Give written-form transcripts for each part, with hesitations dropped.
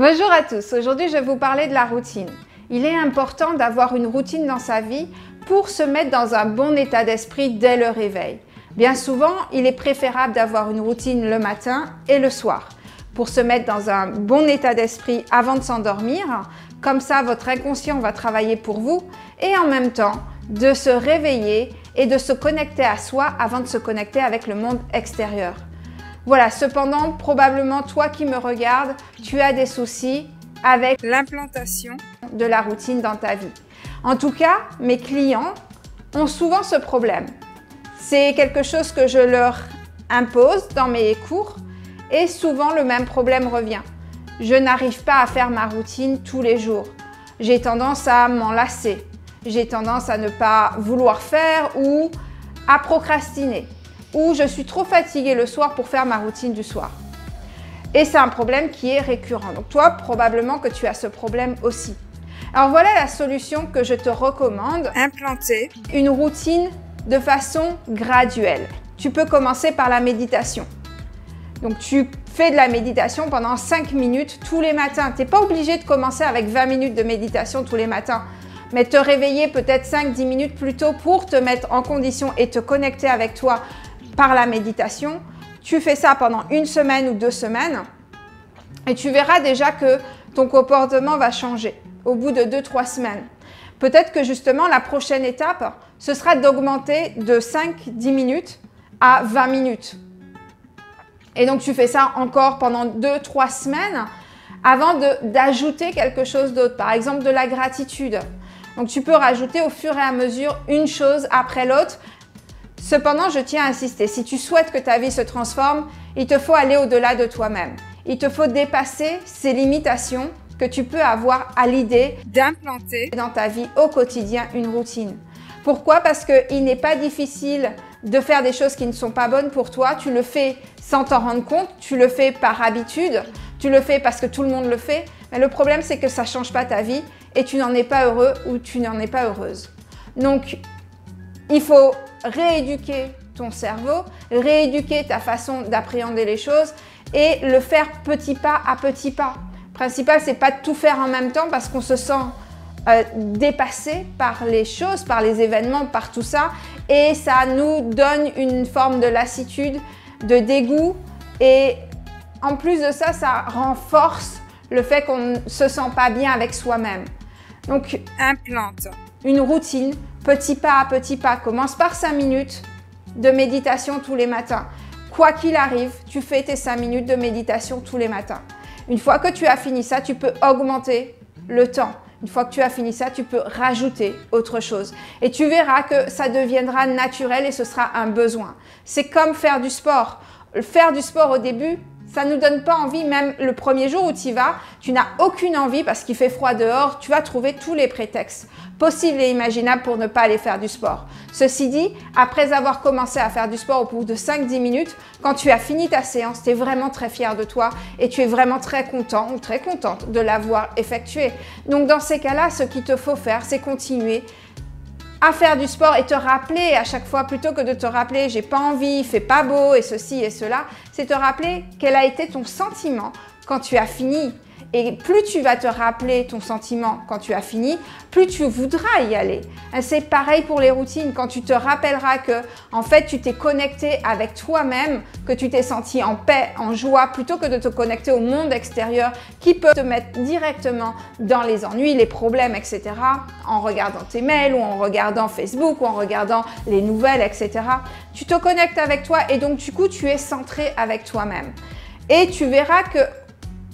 Bonjour à tous, aujourd'hui je vais vous parler de la routine. Il est important d'avoir une routine dans sa vie pour se mettre dans un bon état d'esprit dès le réveil. Bien souvent, il est préférable d'avoir une routine le matin et le soir pour se mettre dans un bon état d'esprit avant de s'endormir. Comme ça, votre inconscient va travailler pour vous et en même temps de se réveiller et de se connecter à soi avant de se connecter avec le monde extérieur. Voilà, cependant, probablement toi qui me regardes, tu as des soucis avec l'implantation de la routine dans ta vie. En tout cas, mes clients ont souvent ce problème. C'est quelque chose que je leur impose dans mes cours et souvent le même problème revient. Je n'arrive pas à faire ma routine tous les jours. J'ai tendance à m'en lasser. J'ai tendance à ne pas vouloir faire ou à procrastiner. Ou je suis trop fatiguée le soir pour faire ma routine du soir. Et c'est un problème qui est récurrent. Donc toi, probablement que tu as ce problème aussi. Alors voilà la solution que je te recommande. Implanter une routine de façon graduelle. Tu peux commencer par la méditation. Donc tu fais de la méditation pendant 5 minutes tous les matins. Tu n'es pas obligé de commencer avec 20 minutes de méditation tous les matins. Mais te réveiller peut-être 5-10 minutes plus tôt pour te mettre en condition et te connecter avec toi par la méditation. Tu fais ça pendant 1 semaine ou 2 semaines et tu verras déjà que ton comportement va changer au bout de 2-3 semaines. Peut-être que justement la prochaine étape, ce sera d'augmenter de 5-10 minutes à 20 minutes. Et donc tu fais ça encore pendant 2-3 semaines avant d'ajouter quelque chose d'autre, par exemple de la gratitude. Donc tu peux rajouter au fur et à mesure une chose après l'autre. Cependant, je tiens à insister, si tu souhaites que ta vie se transforme, il te faut aller au-delà de toi-même. Il te faut dépasser ces limitations que tu peux avoir à l'idée d'implanter dans ta vie au quotidien une routine. Pourquoi? Parce qu'il n'est pas difficile de faire des choses qui ne sont pas bonnes pour toi. Tu le fais sans t'en rendre compte, tu le fais par habitude, tu le fais parce que tout le monde le fait. Mais le problème, c'est que ça ne change pas ta vie et tu n'en es pas heureux ou tu n'en es pas heureuse. Donc, il faut rééduquer ton cerveau, rééduquer ta façon d'appréhender les choses et le faire petit pas à petit pas. Le principal, c'est pas de tout faire en même temps parce qu'on se sent dépassé par les choses, par les événements, par tout ça et ça nous donne une forme de lassitude, de dégoût et en plus de ça, ça renforce le fait qu'on ne se sent pas bien avec soi-même. Donc, implante une routine, petit pas à petit pas. Commence par 5 minutes de méditation tous les matins. Quoi qu'il arrive, tu fais tes 5 minutes de méditation tous les matins. Une fois que tu as fini ça, tu peux augmenter le temps. Une fois que tu as fini ça, tu peux rajouter autre chose. Et tu verras que ça deviendra naturel et ce sera un besoin. C'est comme faire du sport. Faire du sport au début, ça ne nous donne pas envie, même le premier jour où tu y vas, tu n'as aucune envie parce qu'il fait froid dehors, tu vas trouver tous les prétextes possibles et imaginables pour ne pas aller faire du sport. Ceci dit, après avoir commencé à faire du sport au bout de 5-10 minutes, quand tu as fini ta séance, tu es vraiment très fier de toi et tu es vraiment très content ou très contente de l'avoir effectué. Donc dans ces cas-là, ce qu'il te faut faire, c'est continuer à faire du sport et te rappeler à chaque fois, plutôt que de te rappeler « j'ai pas envie, il fait pas beau et ceci et cela », c'est te rappeler quel a été ton sentiment quand tu as fini. Et plus tu vas te rappeler ton sentiment quand tu as fini, plus tu voudras y aller. C'est pareil pour les routines. Quand tu te rappelleras que, en fait, tu t'es connecté avec toi-même, que tu t'es senti en paix, en joie, plutôt que de te connecter au monde extérieur qui peut te mettre directement dans les ennuis, les problèmes, etc. en regardant tes mails ou en regardant Facebook ou en regardant les nouvelles, etc. Tu te connectes avec toi et donc, du coup, tu es centré avec toi-même. Et tu verras que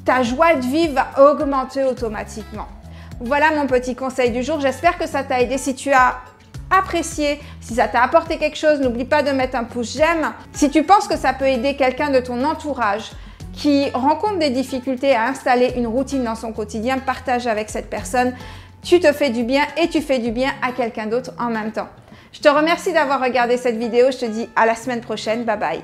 ta joie de vivre va augmenter automatiquement. Voilà mon petit conseil du jour. J'espère que ça t'a aidé. Si tu as apprécié, si ça t'a apporté quelque chose, n'oublie pas de mettre un pouce j'aime. Si tu penses que ça peut aider quelqu'un de ton entourage qui rencontre des difficultés à installer une routine dans son quotidien, partage avec cette personne. Tu te fais du bien et tu fais du bien à quelqu'un d'autre en même temps. Je te remercie d'avoir regardé cette vidéo. Je te dis à la semaine prochaine. Bye bye.